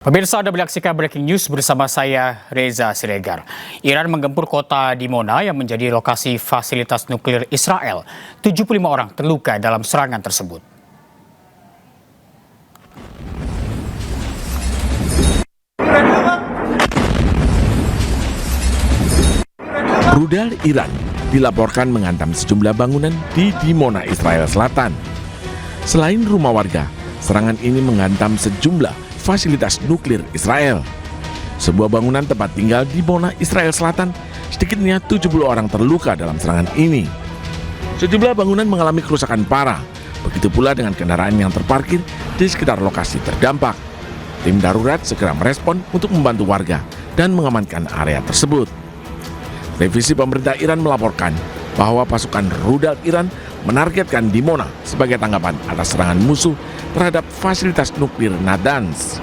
Pemirsa, Anda menyaksikan Breaking News bersama saya, Reza Siregar. Iran menggempur kota Dimona yang menjadi lokasi fasilitas nuklir Israel. 75 orang terluka dalam serangan tersebut. Rudal Iran dilaporkan menghantam sejumlah bangunan di Dimona, Israel Selatan. Selain rumah warga, serangan ini menghantam sejumlah fasilitas nuklir Israel. Sebuah bangunan tempat tinggal di Dimona, Israel Selatan, sedikitnya 70 orang terluka dalam serangan ini. Sejumlah bangunan mengalami kerusakan parah, begitu pula dengan kendaraan yang terparkir di sekitar lokasi terdampak. Tim darurat segera merespon untuk membantu warga dan mengamankan area tersebut. Televisi pemerintah Iran melaporkan bahwa pasukan rudal Iran menargetkan Dimona sebagai tanggapan atas serangan musuh terhadap fasilitas nuklir Natanz.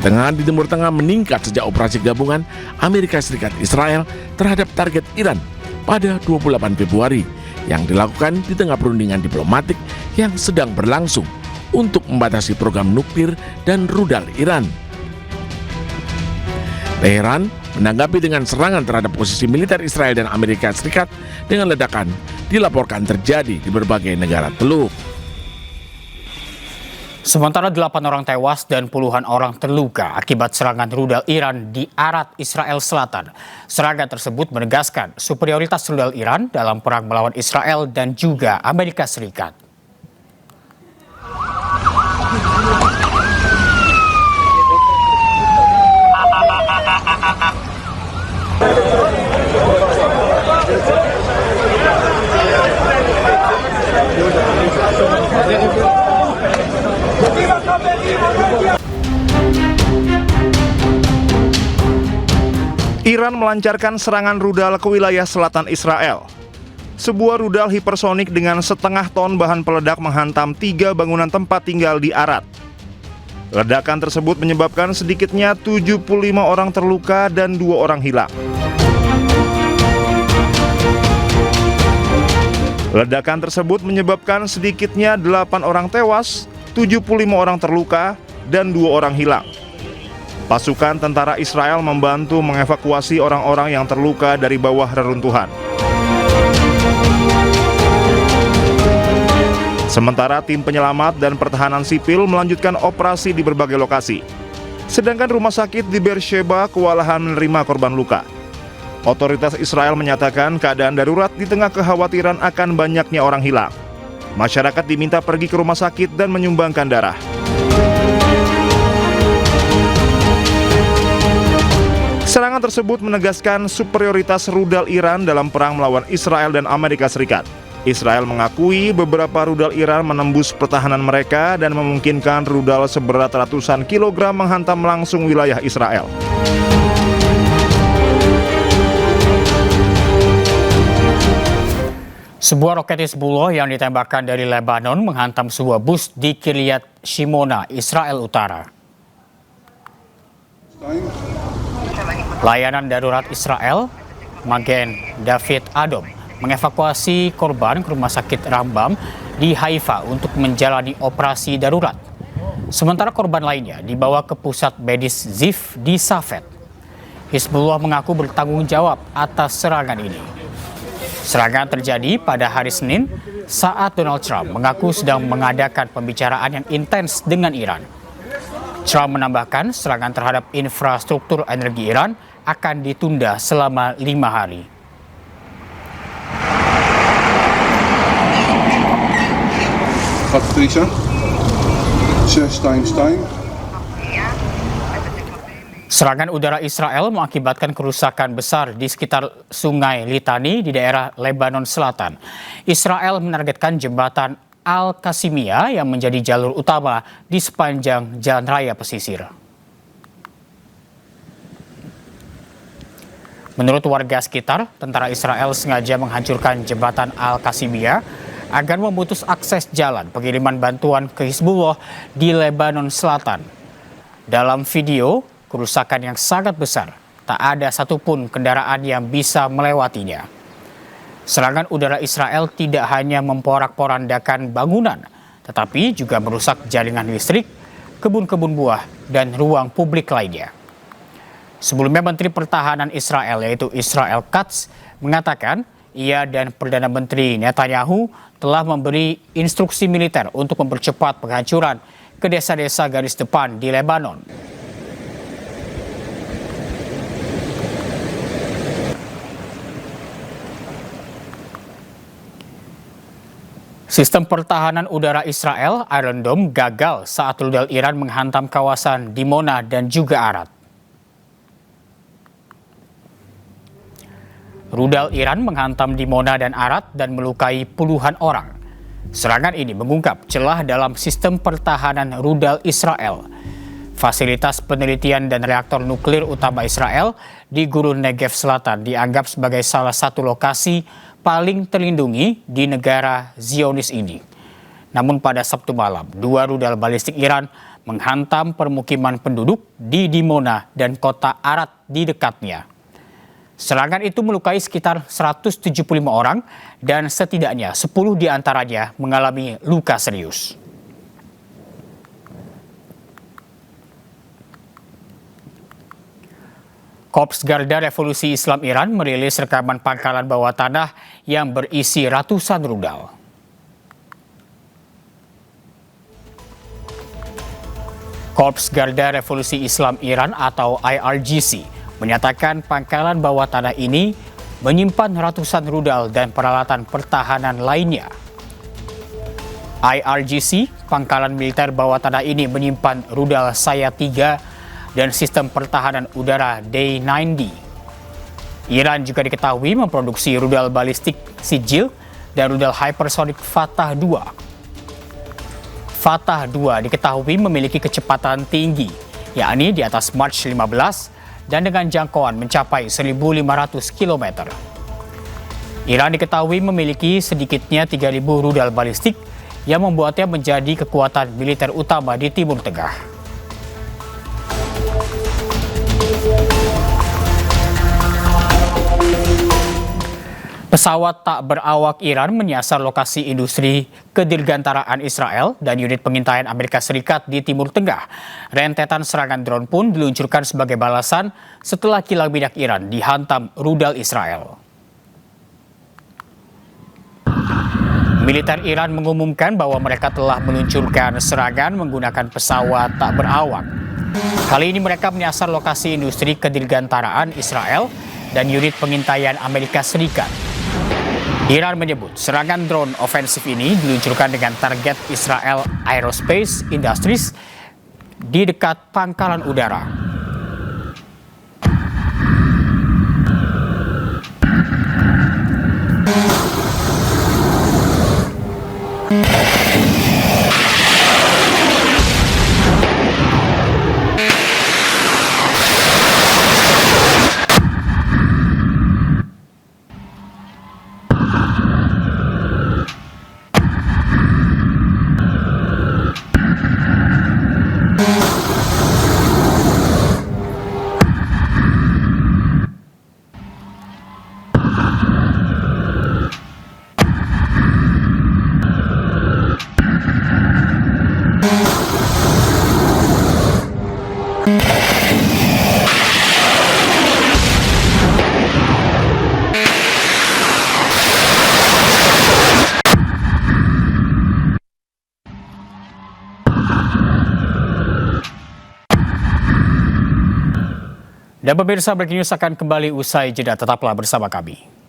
Ketegangan di Timur Tengah meningkat sejak operasi gabungan Amerika Serikat Israel terhadap target Iran pada 28 Februari yang dilakukan di tengah perundingan diplomatik yang sedang berlangsung untuk membatasi program nuklir dan rudal Iran. Teheran menanggapi dengan serangan terhadap posisi militer Israel dan Amerika Serikat dengan ledakan dilaporkan terjadi di berbagai negara Teluk. Sementara 8 orang tewas dan puluhan orang terluka akibat serangan rudal Iran di Arad, Israel Selatan. Serangan tersebut menegaskan superioritas rudal Iran dalam perang melawan Israel dan juga Amerika Serikat. Iran melancarkan serangan rudal ke wilayah selatan Israel. Sebuah rudal hipersonik dengan setengah ton bahan peledak menghantam 3 bangunan tempat tinggal di Arad. Ledakan tersebut menyebabkan sedikitnya 75 orang terluka dan 2 orang hilang. Ledakan tersebut menyebabkan sedikitnya 8 orang tewas, 75 orang terluka, dan 2 orang hilang. Pasukan tentara Israel membantu mengevakuasi orang-orang yang terluka dari bawah reruntuhan. Sementara tim penyelamat dan pertahanan sipil melanjutkan operasi di berbagai lokasi. Sedangkan rumah sakit di Beersheba kewalahan menerima korban luka. Otoritas Israel menyatakan keadaan darurat di tengah kekhawatiran akan banyaknya orang hilang. Masyarakat diminta pergi ke rumah sakit dan menyumbangkan darah. Serangan tersebut menegaskan superioritas rudal Iran dalam perang melawan Israel dan Amerika Serikat. Israel mengakui beberapa rudal Iran menembus pertahanan mereka dan memungkinkan rudal seberat ratusan kilogram menghantam langsung wilayah Israel. Sebuah roket Hizbullah yang ditembakkan dari Lebanon menghantam sebuah bus di Kiryat Shimona, Israel Utara. Layanan darurat Israel, Magen David Adom, mengevakuasi korban ke rumah sakit Rambam di Haifa untuk menjalani operasi darurat. Sementara korban lainnya dibawa ke pusat medis Zif di Safed. Hizbullah mengaku bertanggung jawab atas serangan ini. Serangan terjadi pada hari Senin saat Donald Trump mengaku sedang mengadakan pembicaraan yang intens dengan Iran. Trump menambahkan serangan terhadap infrastruktur energi Iran akan ditunda selama 5 hari. Serangan udara Israel mengakibatkan kerusakan besar di sekitar Sungai Litani di daerah Lebanon Selatan. Israel menargetkan jembatan Al-Qasimiyah yang menjadi jalur utama di sepanjang jalan raya pesisir. Menurut warga sekitar, tentara Israel sengaja menghancurkan jembatan Al-Qasimiyah agar memutus akses jalan pengiriman bantuan ke Hizbullah di Lebanon Selatan. Dalam video, kerusakan yang sangat besar, tak ada satupun kendaraan yang bisa melewatinya. Serangan udara Israel tidak hanya memporak-porandakan bangunan, tetapi juga merusak jaringan listrik, kebun-kebun buah, dan ruang publik lainnya. Sebelumnya Menteri Pertahanan Israel yaitu Israel Katz mengatakan ia dan Perdana Menteri Netanyahu telah memberi instruksi militer untuk mempercepat penghancuran ke desa-desa garis depan di Lebanon. Sistem pertahanan udara Israel, Iron Dome, gagal saat rudal Iran menghantam kawasan Dimona dan juga Arad. Rudal Iran menghantam Dimona dan Arad dan melukai puluhan orang. Serangan ini mengungkap celah dalam sistem pertahanan rudal Israel. Fasilitas penelitian dan reaktor nuklir utama Israel di Gurun Negev Selatan dianggap sebagai salah satu lokasi paling terlindungi di negara Zionis ini. Namun pada Sabtu malam, 2 rudal balistik Iran menghantam permukiman penduduk di Dimona dan kota Arad di dekatnya. Serangan itu melukai sekitar 175 orang dan setidaknya 10 diantaranya mengalami luka serius. Korps Garda Revolusi Islam Iran merilis rekaman pangkalan bawah tanah yang berisi ratusan rudal. Korps Garda Revolusi Islam Iran atau IRGC menyatakan pangkalan bawah tanah ini menyimpan ratusan rudal dan peralatan pertahanan lainnya. IRGC, pangkalan militer bawah tanah ini menyimpan rudal Sayad 3 dan sistem pertahanan udara Day-90. Iran juga diketahui memproduksi rudal balistik Sijil dan rudal hypersonic Fatah 2. Fatah 2 diketahui memiliki kecepatan tinggi, yakni di atas Mach 15 dan dengan jangkauan mencapai 1.500 km. Iran diketahui memiliki sedikitnya 3.000 rudal balistik yang membuatnya menjadi kekuatan militer utama di Timur Tengah. Pesawat tak berawak Iran menyasar lokasi industri kedirgantaraan Israel dan unit pengintaian Amerika Serikat di Timur Tengah. Rentetan serangan drone pun diluncurkan sebagai balasan setelah kilang minyak Iran dihantam rudal Israel. Militer Iran mengumumkan bahwa mereka telah meluncurkan serangan menggunakan pesawat tak berawak. Kali ini mereka menyasar lokasi industri kedirgantaraan Israel dan unit pengintaian Amerika Serikat. Iran menyebut serangan drone ofensif ini diluncurkan dengan target Israel Aerospace Industries di dekat pangkalan udara. Dan pemirsa, Breaking News akan kembali usai jeda. Tetaplah bersama kami.